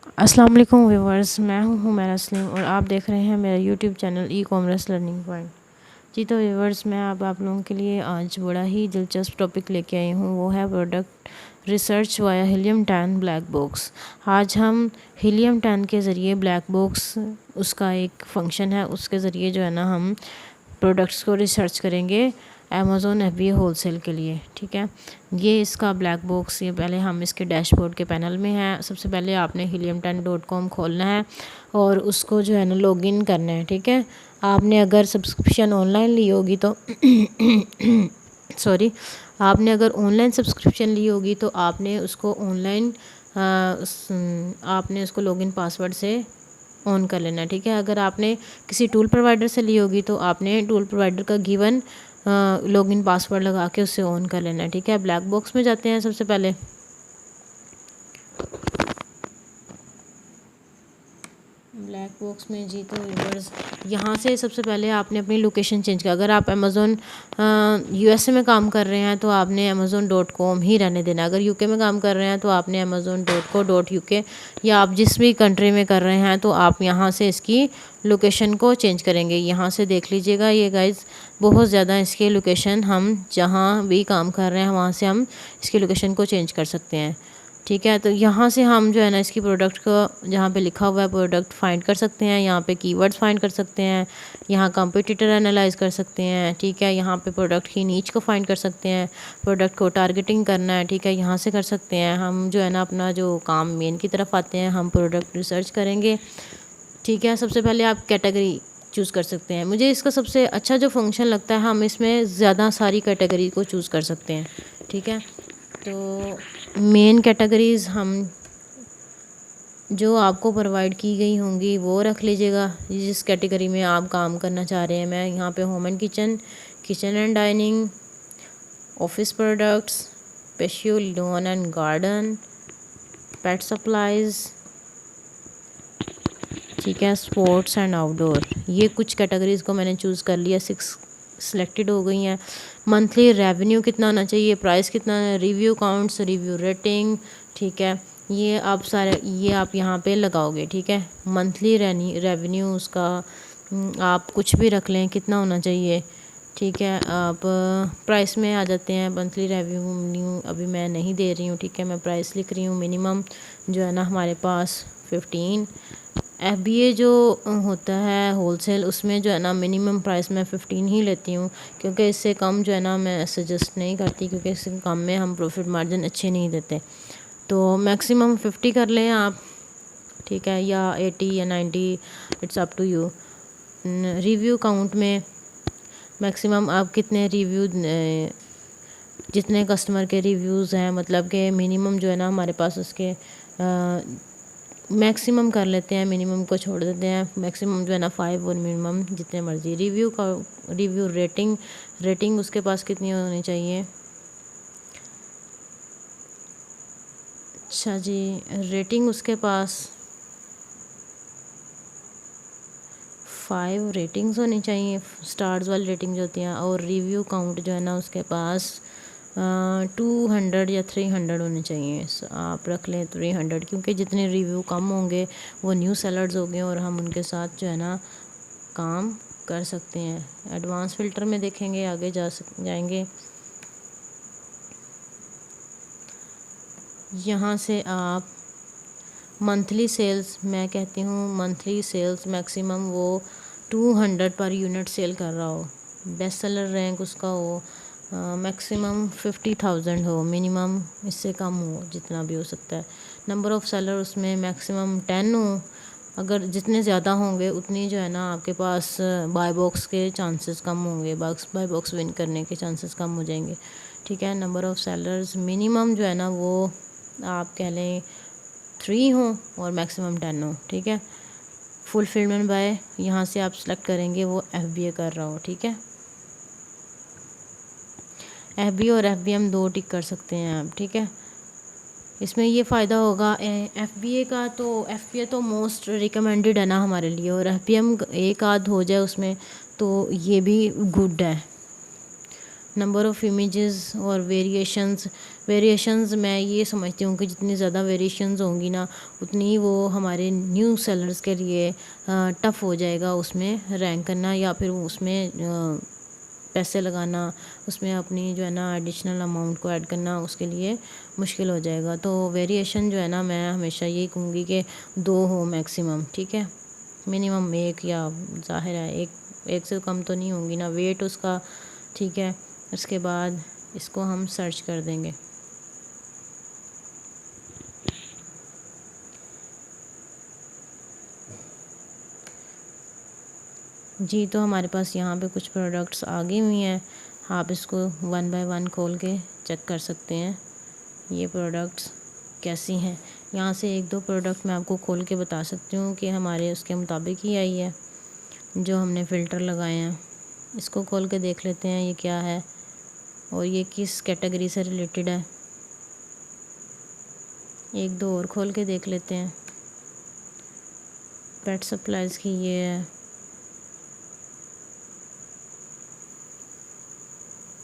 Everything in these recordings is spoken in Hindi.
अस्सलाम वालेकुम व्यूवर्स, मैं हूं हुमैरा सलीम और आप देख रहे हैं मेरा YouTube channel e commerce learning point. जी तो व्यूवर्स, मैं अब आप लोगों के लिए आज बड़ा ही दिलचस्प टॉपिक लेके आई हूं, वो है product research via helium 10 black box. आज हम हीलियम 10 के ज़रिए ब्लैक बॉक्स उसका एक फ़ंक्शन है, उसके ज़रिए जो है ना हम प्रोडक्ट्स को रिसर्च करेंगे अमेज़ॉन FBA होलसेल के लिए। ठीक है, ये इसका ब्लैक बॉक्स, ये पहले हम इसके डैशबोर्ड के पैनल में हैं। सबसे पहले आपने helium10.com खोलना है और उसको जो है ना लॉगिन करना है। ठीक है, आपने अगर सब्सक्रिप्शन ऑनलाइन ली होगी तो सॉरी, आपने अगर ऑनलाइन सब्सक्रिप्शन ली होगी तो आपने उसको ऑनलाइन आपने उसको लॉगिन पासवर्ड से ऑन कर लेना। ठीक है, अगर आपने किसी टूल प्रोवाइडर से ली होगी तो आपने टूल प्रोवाइडर का गिवन लॉगिन पासवर्ड लगा के उससे ऑन कर लेना। ठीक है, ब्लैक बॉक्स में जाते हैं सबसे पहले। ब्लैक बॉक्स में जी तो व्यूअर्स, यहाँ से सबसे पहले आपने अपनी लोकेशन चेंज कर, अगर आप अमेज़ोन USA में काम कर रहे हैं तो आपने amazon.com ही रहने देना। अगर UK में काम कर रहे हैं तो आपने amazon.co.uk, या आप जिस भी कंट्री में कर रहे हैं तो आप यहाँ से इसकी लोकेशन को चेंज करेंगे। यहाँ से देख लीजिएगा ये गाइज़, बहुत ज़्यादा इसकी लोकेशन, हम जहाँ भी काम कर रहे हैं वहाँ से हम इसकी लोकेशन को चेंज कर सकते हैं। ठीक है, तो यहाँ से हम जो है ना इसकी प्रोडक्ट को, जहाँ पे लिखा हुआ है प्रोडक्ट, फाइंड कर सकते हैं। यहाँ पे कीवर्ड्स फाइंड कर सकते हैं, यहाँ कंपटीटर एनालाइज कर सकते हैं। ठीक है, यहाँ पे प्रोडक्ट की नीच को फाइंड कर सकते हैं, प्रोडक्ट को टारगेटिंग करना है। ठीक है, यहाँ से कर सकते हैं। हम जो है ना अपना जो काम मेन की तरफ आते हैं, हम प्रोडक्ट रिसर्च करेंगे। ठीक है, सबसे पहले आप कैटेगरी चूज़ कर सकते हैं। मुझे इसका सबसे अच्छा जो फंक्शन लगता है, हम इसमें ज़्यादा सारी कैटेगरी को चूज़ कर सकते हैं। ठीक है, तो मेन कैटेगरीज़ हम जो आपको प्रोवाइड की गई होंगी वो रख लीजिएगा, जिस कैटेगरी में आप काम करना चाह रहे हैं। मैं यहाँ पे home and kitchen, kitchen and dining, office products, special lawn and garden, pet supplies, ठीक है, स्पोर्ट्स एंड आउटडोर, ये कुछ कैटेगरीज़ को मैंने चूज़ कर लिया। 6 सिलेक्टेड हो गई हैं। मंथली रेवेन्यू कितना होना चाहिए, प्राइस कितना, रिव्यू काउंट्स, रिव्यू रेटिंग। ठीक है, ये आप सारे ये आप यहाँ पे लगाओगे। ठीक है, मंथली रेवेन्यू उसका आप कुछ भी रख लें कितना होना चाहिए। ठीक है, आप प्राइस में आ जाते हैं। मंथली रेवेन्यू अभी मैं नहीं दे रही हूँ। ठीक है, मैं प्राइस लिख रही हूँ। मिनिमम जो है ना हमारे पास 15। FBA जो होता है होलसेल, उसमें जो है ना मिनिमम प्राइस मैं 15 ही लेती हूँ, क्योंकि इससे कम जो है ना मैं सजेस्ट नहीं करती, क्योंकि इससे कम में हम प्रॉफिट मार्जिन अच्छे नहीं देते। तो मैक्सिमम 50 कर लें आप। ठीक है, या 80 या 90, it's up to you. Review count में मैक्सिमम आप कितने रिव्यू, जितने कस्टमर के रिव्यूज़ हैं, मतलब कि मिनिमम जो है ना हमारे पास उसके मैक्सिमम कर लेते हैं, मिनिमम को छोड़ देते हैं। मैक्सिमम जो है ना 5 और मिनिमम जितने मर्ज़ी। रिव्यू का रिव्यू रेटिंग उसके पास कितनी होनी चाहिए। अच्छा जी, रेटिंग उसके पास 5 रेटिंग्स होनी चाहिए, स्टार्स वाली रेटिंग जो होती हैं। और रिव्यू काउंट जो है ना उसके पास 200 या 300 होने चाहिए। आप रख लें 300, क्योंकि जितने रिव्यू कम होंगे वो न्यू सेलर्स होंगे और हम उनके साथ जो है ना काम कर सकते हैं। एडवांस फ़िल्टर में देखेंगे, आगे जाएंगे। यहाँ से आप मंथली सेल्स, मैं कहती हूँ मंथली सेल्स मैक्सिमम वो 200 पर यूनिट सेल कर रहा हो, बेस्ट सेलर रैंक उसका हो, मैक्सिमम 50,000 हो, मिनिमम इससे कम हो, जितना भी हो सकता है। नंबर ऑफ़ सेलर उसमें मैक्सिमम 10 हो। अगर जितने ज़्यादा होंगे उतनी जो है ना आपके पास बाय बॉक्स के चांसेस कम होंगे, बाय बॉक्स विन करने के चांसेस कम हो जाएंगे। ठीक है, नंबर ऑफ़ सेलर्स मिनिमम जो है ना वो आप कह लें 3 हो और मैक्सिमम 10 हो। ठीक है, फुलफिलमेंट बाय यहाँ से आप सेलेक्ट करेंगे वो FBA कर रहा हो। ठीक है, FBA और FBM 2 टिक कर सकते हैं आप। ठीक है, इसमें ये फ़ायदा होगा FBA का, तो FBA तो मोस्ट रिकमेंडेड है ना हमारे लिए, और FBM एक आध हो जाए उसमें तो ये भी गुड है। नंबर ऑफ़ इमेजेस और वेरिएशंस मैं ये समझती हूँ कि जितनी ज़्यादा वेरिएशंस होंगी ना, उतनी वो हमारे न्यू सेलर्स के लिए टफ़ हो जाएगा उसमें रैंक करना, या फिर उसमें पैसे लगाना, उसमें अपनी जो है ना एडिशनल अमाउंट को ऐड करना उसके लिए मुश्किल हो जाएगा। तो वेरिएशन जो है ना, मैं हमेशा यही कहूँगी कि 2 हो मैक्सिमम, ठीक है। मिनिमम 1, या ज़ाहिर है एक से कम तो नहीं होंगी ना वेट उसका, ठीक है। उसके बाद इसको हम सर्च कर देंगे। जी, तो हमारे पास यहाँ पे कुछ प्रोडक्ट्स आ गई हुई हैं, आप इसको 1 बाय 1 खोल के चेक कर सकते हैं ये प्रोडक्ट्स कैसी हैं। यहाँ से 1-2 प्रोडक्ट मैं आपको खोल के बता सकती हूँ कि हमारे उसके मुताबिक ही आई है जो हमने फ़िल्टर लगाए हैं। इसको खोल के देख लेते हैं ये क्या है और ये किस कैटेगरी से रिलेटेड है। 1-2 और खोल के देख लेते हैं। पेट सप्लाइज़ की ये है,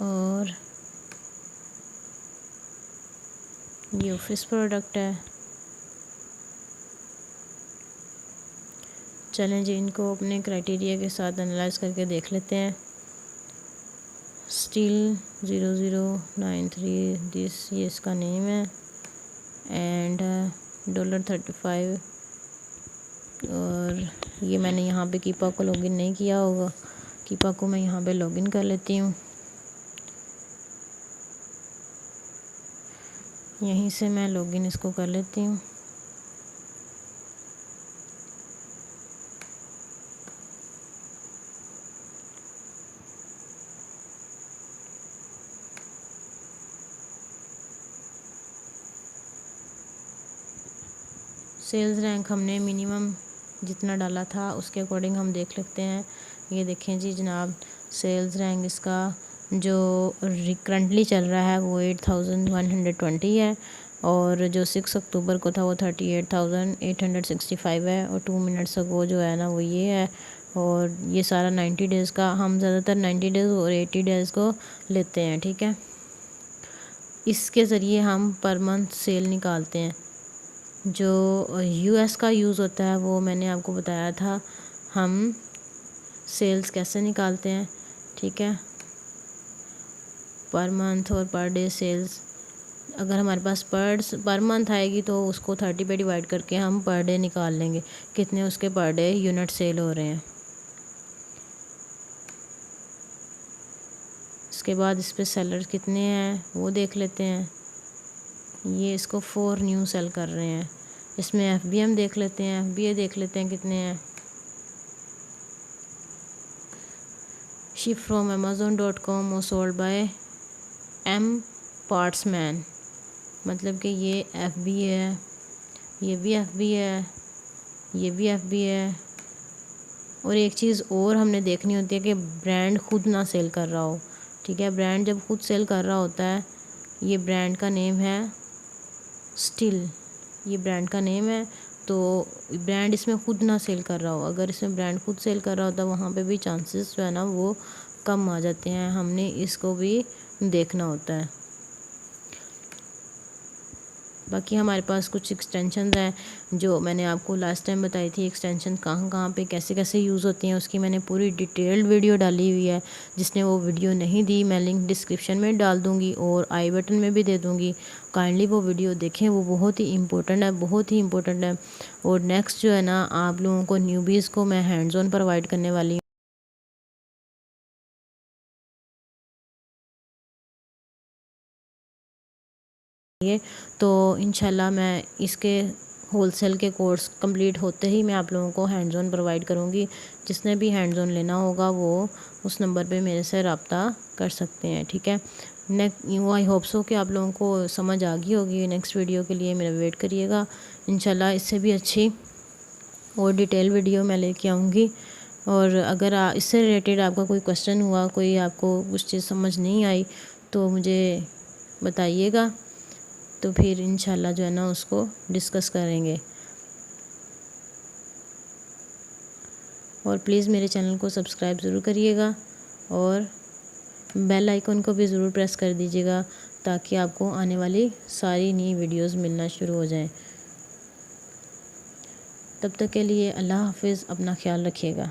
और ये ऑफिस प्रोडक्ट है। चलें जी, इनको अपने क्राइटेरिया के साथ एनालाइज करके देख लेते हैं। स्टील 0093 दिस ये इसका नेम है, एंड $35, और ये मैंने यहाँ पे कीपा को लॉगिन नहीं किया होगा। कीपा को मैं यहाँ पे लॉगिन कर लेती हूँ, यहीं से मैं लॉगिन इसको कर लेती हूँ। सेल्स रैंक हमने मिनिमम जितना डाला था उसके अकॉर्डिंग हम देख लेते हैं। ये देखें जी जनाब, सेल्स रैंक इसका जो करंटली चल रहा है वो 8120 है, और जो 6 अक्टूबर को था वो 38,865 है, और 2 मिनट्स अगो जो है ना वो ये है। और ये सारा 90 डेज़ का, हम ज़्यादातर 90 डेज़ और 80 डेज़ को लेते हैं, ठीक है। इसके ज़रिए हम पर मंथ सेल निकालते हैं। जो यूएस का यूज़ होता है वो मैंने आपको बताया था हम सेल्स कैसे निकालते हैं, ठीक है। पर मंथ और पर डे सेल्स, अगर हमारे पास पर मंथ आएगी तो उसको 30 पे डिवाइड करके हम पर डे निकाल लेंगे कितने उसके पर डे यूनिट सेल हो रहे हैं। इसके बाद इस पे सेलर कितने हैं वो देख लेते हैं। ये इसको 4 न्यू सेल कर रहे हैं। इसमें FBM देख लेते हैं, FBA देख लेते हैं कितने हैं। शिप फ्रॉम amazon.com और सोल्ड बाय M पार्ट्समैन, मतलब कि ये FBA है, ये भी FBA है, ये भी FBA है। और एक चीज़ और हमने देखनी होती है कि ब्रांड खुद ना सेल कर रहा हो, ठीक है। ब्रांड जब खुद सेल कर रहा होता है, ये ब्रांड का नेम है स्टिल, ये ब्रांड का नेम है, तो ब्रांड इसमें खुद ना सेल कर रहा हो। अगर इसमें ब्रांड खुद सेल कर रहा होता है वहाँ पे भी चांसेस जो है ना वो कम आ जाते हैं, हमने इसको भी देखना होता है। बाकी हमारे पास कुछ एक्सटेंशंस हैं जो मैंने आपको लास्ट टाइम बताई थी, एक्सटेंशन कहाँ कहाँ पे कैसे कैसे यूज़ होती हैं, उसकी मैंने पूरी डिटेल्ड वीडियो डाली हुई है। जिसने वो वीडियो नहीं दी मैं लिंक डिस्क्रिप्शन में डाल दूँगी और आई बटन में भी दे दूँगी, काइंडली वो वीडियो देखें, वो बहुत ही इंपॉर्टेंट है, बहुत ही इंपॉर्टेंट है। और नेक्स्ट जो है ना आप लोगों को न्यूबीज़ को मैं हैंड्स ऑन प्रोवाइड करने वाली हूँ। तो इंशाल्लाह मैं इसके होलसेल के कोर्स कंप्लीट होते ही मैं आप लोगों को हैंड्स ऑन प्रोवाइड करूँगी। जिसने भी हैंड्स ऑन लेना होगा वो उस नंबर पे मेरे से रब्ता कर सकते हैं, ठीक है। वो आई होप सो कि आप लोगों को समझ आ गई होगी। नेक्स्ट वीडियो के लिए मेरा वेट करिएगा, इंशाल्लाह इससे भी अच्छी और डिटेल वीडियो मैं लेके आऊँगी। और अगर इससे रिलेटेड आपका कोई क्वेश्चन हुआ, कोई आपको कुछ चीज़ समझ नहीं आई तो मुझे बताइएगा, तो फिर इंशाल्लाह जो है ना उसको डिस्कस करेंगे। और प्लीज़ मेरे चैनल को सब्सक्राइब ज़रूर करिएगा और बेल आइकन को भी ज़रूर प्रेस कर दीजिएगा ताकि आपको आने वाली सारी नई वीडियोस मिलना शुरू हो जाएं। तब तक के लिए अल्लाह हाफिज़, अपना ख्याल रखिएगा।